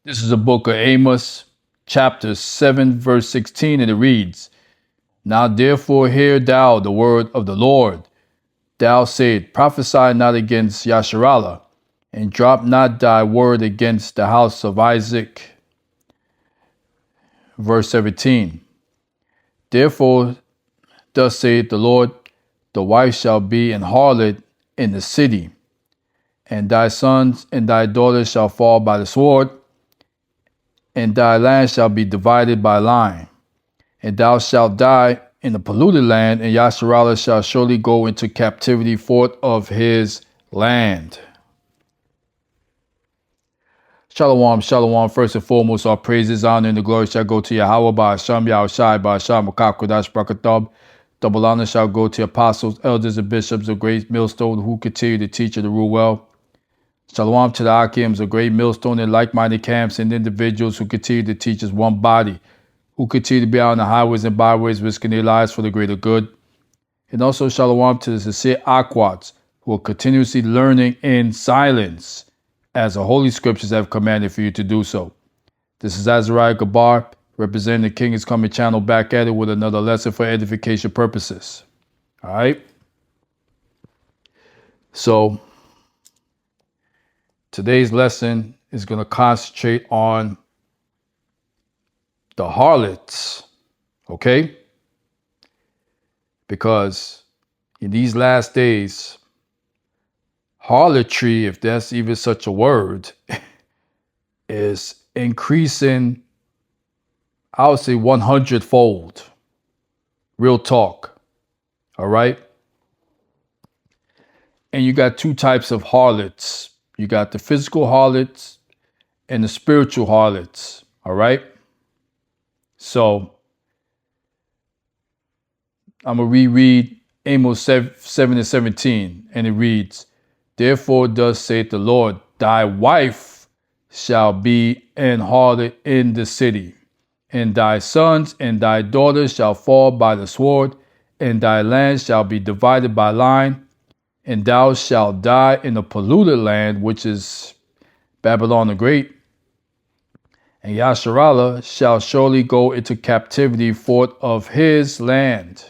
This is the book of Amos, chapter 7, verse 16, and it reads, Now therefore hear thou the word of the Lord. Thou said, Prophesy not against Yasharallah, and drop not thy word against the house of Isaac. Verse 17, Therefore thus saith the Lord, the wife shall be an harlot in the city, and thy sons and thy daughters shall fall by the sword, and thy land shall be divided by line, and thou shalt die in the polluted land, and Yasharallah shall surely go into captivity forth of his land. Shalom, shalom. First and foremost, our praises, honor, and the glory shall go to Yahweh, by Hashem, Yahushai, by Hashem, Makakodash, Brakatab. Double honor shall go to apostles, elders, and bishops of great millstone who continue to teach and to rule well. Shalom to the Akims of great millstone and like-minded camps and individuals who continue to teach as one body, who continue to be out on the highways and byways, risking their lives for the greater good. And also shalom to the sincere Akwats, who are continuously learning in silence, as the Holy Scriptures have commanded for you to do so. This is Azariah Gabar, representing the King is Coming channel, back at it with another lesson for edification purposes. All right? So, today's lesson is going to concentrate on the harlots, okay? Because in these last days, harlotry, if that's even such a word, is increasing, I would say 100-fold. Real talk, all right? And you got two types of harlots. You got the physical harlots and the spiritual harlots, all right? So, I'm going to reread Amos 7 and 17, and it reads, Therefore thus saith the Lord, thy wife shall be an harlot in the city, and thy sons and thy daughters shall fall by the sword, and thy land shall be divided by line, and thou shalt die in the polluted land, which is Babylon the Great. And Yasharallah shall surely go into captivity forth of his land.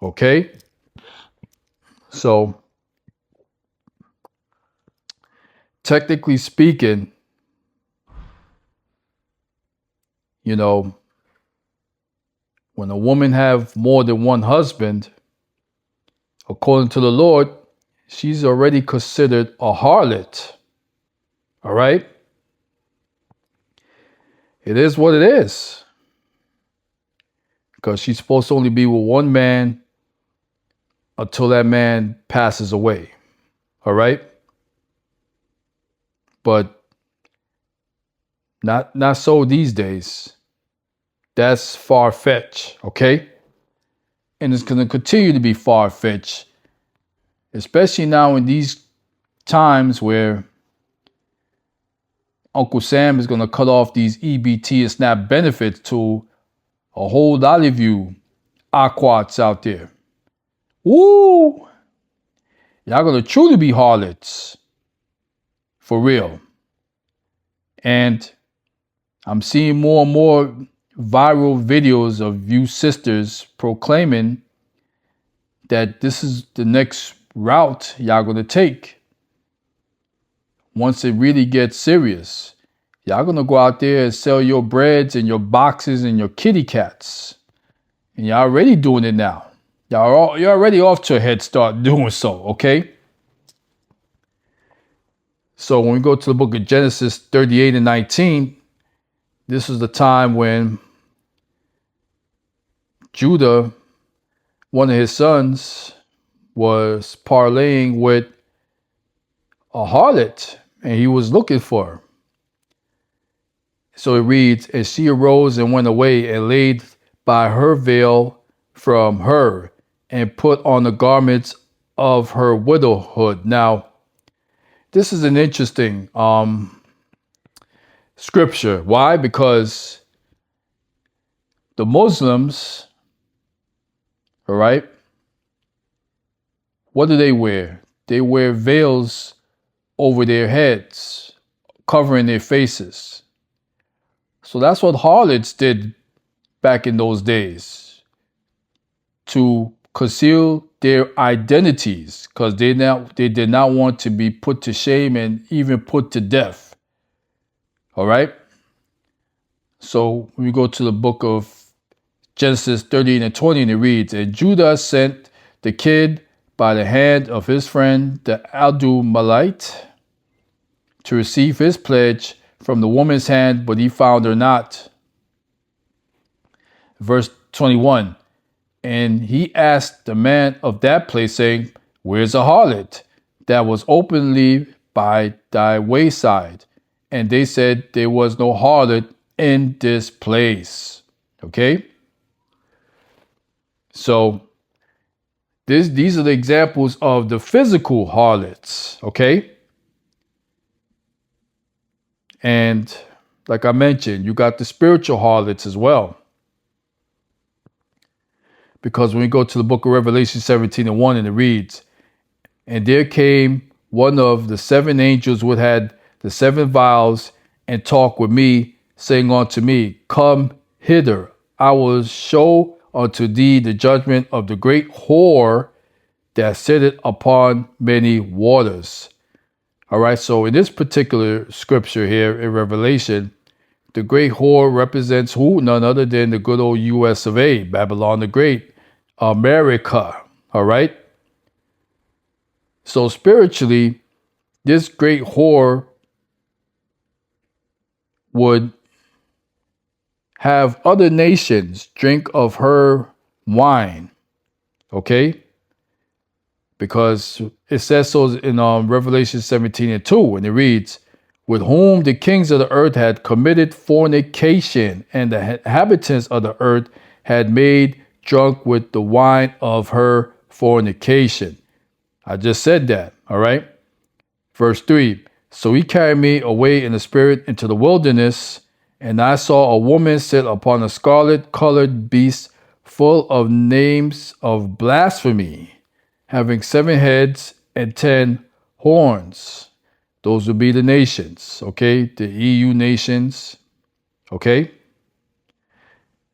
Okay? So, technically speaking, you know, when a woman have more than one husband, according to the Lord, she's already considered a harlot. All right? It is what it is. Because she's supposed to only be with one man until that man passes away. All right? But not so these days. That's far-fetched, okay? And it's going to continue to be far-fetched, especially now in these times where Uncle Sam is going to cut off these EBT and SNAP benefits to a whole lot of you Aquats out there. Woo! Y'all going to truly be harlots. For real. And I'm seeing more and more viral videos of you sisters proclaiming that this is the next route y'all going to take. Once it really gets serious, y'all going to go out there and sell your breads and your boxes and your kitty cats. And y'all already doing it now. You're already off to a head start doing so, okay? So when we go to the book of Genesis 38 and 19, this is the time when Judah, one of his sons, was parlaying with a harlot, and he was looking for her. So it reads, And she arose and went away and laid by her veil from her, and put on the garments of her widowhood. Now, this is an interesting scripture. Why? Because the Muslims, all right, what do they wear? They wear veils over their heads, covering their faces. So that's what harlots did back in those days, to conceal their identities, because they did not want to be put to shame and even put to death. All right. So we go to the book of Genesis 13 and 20, and it reads, and Judah sent the kid by the hand of his friend the Adumalite to receive his pledge from the woman's hand, but he found her not. Verse 21, and he asked the man of that place, saying, where's a harlot that was openly by thy wayside? And they said, there was no harlot in this place. Okay? So these are the examples of the physical harlots. Okay? And like I mentioned, you got the spiritual harlots as well. Because when we go to the book of Revelation 17 and 1, and it reads, and there came one of the seven angels which had the seven vials, and talked with me, saying unto me, come hither, I will show unto thee the judgment of the great whore that sitteth upon many waters. All right, so in this particular scripture here in Revelation, the great whore represents who? None other than the good old US of A, Babylon the Great, America. All right. So spiritually, this great whore would have other nations drink of her wine. Okay. Because it says so in Revelation 17 and 2, and it reads, with whom the kings of the earth had committed fornication, and the inhabitants of the earth had made drunk with the wine of her fornication. I just said that. All right. Verse 3. So he carried me away in the spirit into the wilderness, and I saw a woman sit upon a scarlet colored beast full of names of blasphemy, having 7 heads and 10 horns. Those would be the nations, okay? The EU nations, okay?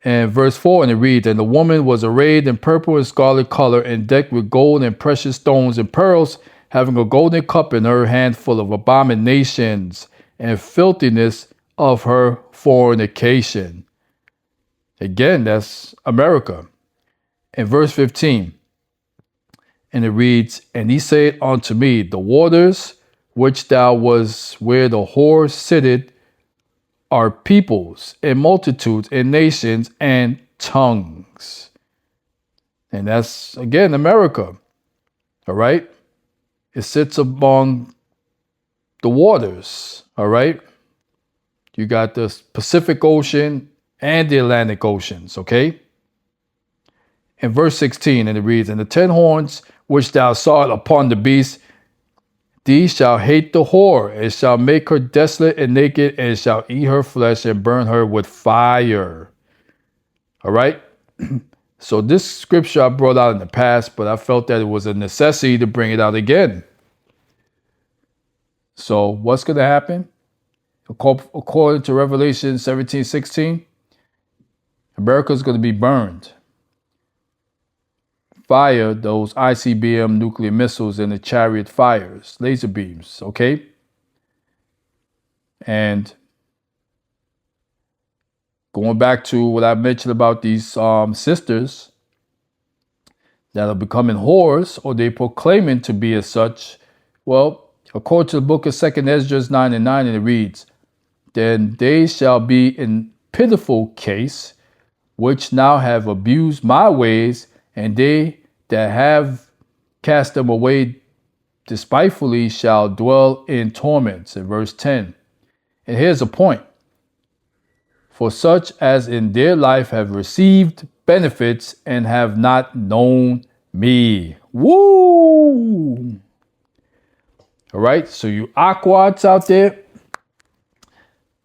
And verse 4, and it reads, and the woman was arrayed in purple and scarlet color, and decked with gold and precious stones and pearls, having a golden cup in her hand full of abominations and filthiness of her fornication. Again, that's America. And verse 15, and it reads, and he said unto me, the waters which thou was where the whore sitteth are peoples and multitudes and nations and tongues. And that's, again, America. All right. It sits among the waters. All right. You got the Pacific Ocean and the Atlantic Oceans. Okay. In verse 16, and it reads, and the 10 horns which thou sawest upon the beast, these shall hate the whore, and shall make her desolate and naked, and shall eat her flesh and burn her with fire. All right. So this scripture I brought out in the past, but I felt that it was a necessity to bring it out again. So what's going to happen? According to Revelation 17:16, America is going to be burned via those ICBM nuclear missiles and the chariot fires, laser beams, okay? And going back to what I mentioned about these sisters that are becoming whores, or they proclaiming to be as such, well, according to the book of 2nd Ezra 9 and 9, and it reads, then they shall be in pitiful case, which now have abused my ways, and they that have cast them away despitefully shall dwell in torments. In verse 10. And here's a point. For such as in their life have received benefits and have not known me. Woo! All right. So you aquads out there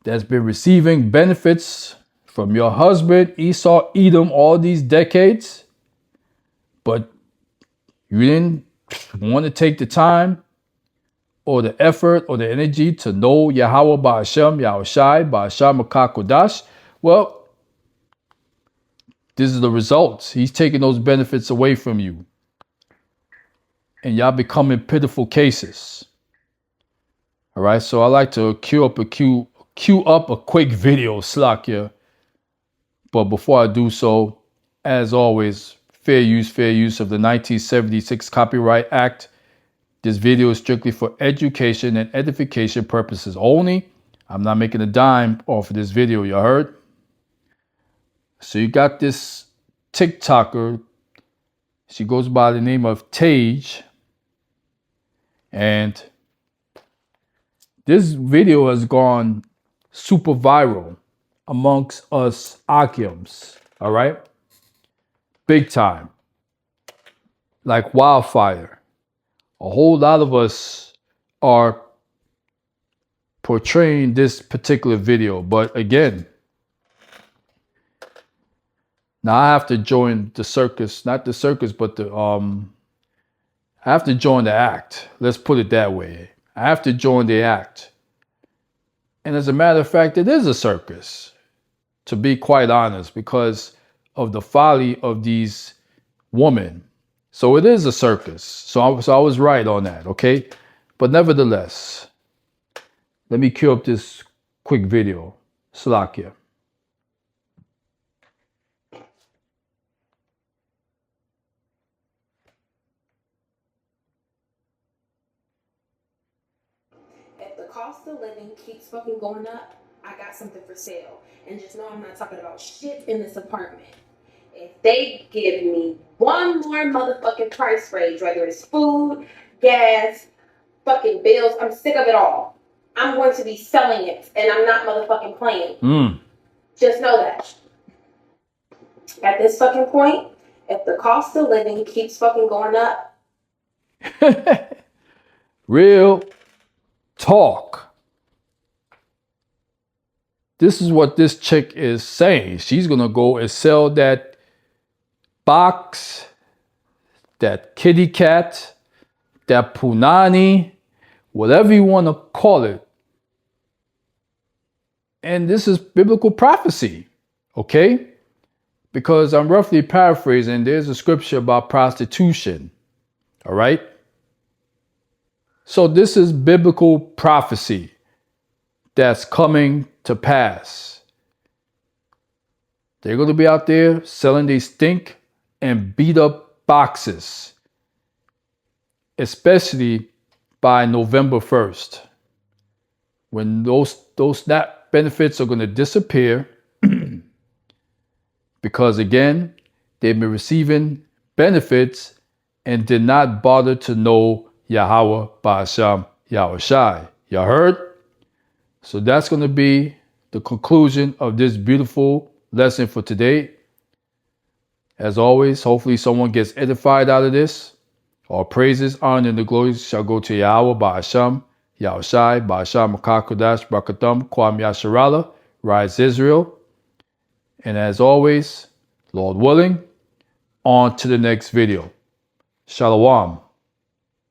that's been receiving benefits from your husband, Esau, Edom, all these decades, but you didn't want to take the time or the effort or the energy to know Yahweh Ba'ashem, Yahushai, Ba'ashem Makakodash, well, this is the results. He's taking those benefits away from you. And y'all becoming pitiful cases. All right, so I like to queue up a quick video, Slakia. But before I do so, as always, fair use of the 1976 Copyright Act. This video is strictly for education and edification purposes only. I'm not making a dime off of this video, you heard? So you got this TikToker. She goes by the name of Tage. And this video has gone super viral amongst us Akims, all right? Big time. Like wildfire. A whole lot of us are portraying this particular video. But again, now I have to join the circus, not the circus, but I have to join the act. Let's put it that way. I have to join the act. And as a matter of fact, it is a circus, to be quite honest, because of the folly of these women. So it is a circus. So I was right on that, okay? But nevertheless, let me cue up this quick video. Slakia. If the cost of living keeps fucking going up, I got something for sale. And just know I'm not talking about shit in this apartment. If they give me one more motherfucking price raise, whether it's food, gas, fucking bills, I'm sick of it all. I'm going to be selling it, and I'm not motherfucking playing. Just know that. At this fucking point, if the cost of living keeps fucking going up. Real talk. This is what this chick is saying. She's going to go and sell that box, that kitty cat, that punani, whatever you want to call it. And this is biblical prophecy, okay? Because I'm roughly paraphrasing, there's a scripture about prostitution, all right? So this is biblical prophecy that's coming to pass. They're going to be out there selling these stink and beat up boxes, especially by November 1st, when those SNAP benefits are going to disappear because, again, they've been receiving benefits and did not bother to know Yahweh Ba'ashem Yahushai. You heard? So that's going to be the conclusion of this beautiful lesson for today. As always, hopefully someone gets edified out of this. All praises, honor, and the glory shall go to Yahweh, Ba'ashem, Yahushai, Ba'ashem, Makakodash, Brakatham, Kwam Yasharala, Rise Israel. And as always, Lord willing, on to the next video. Shalom.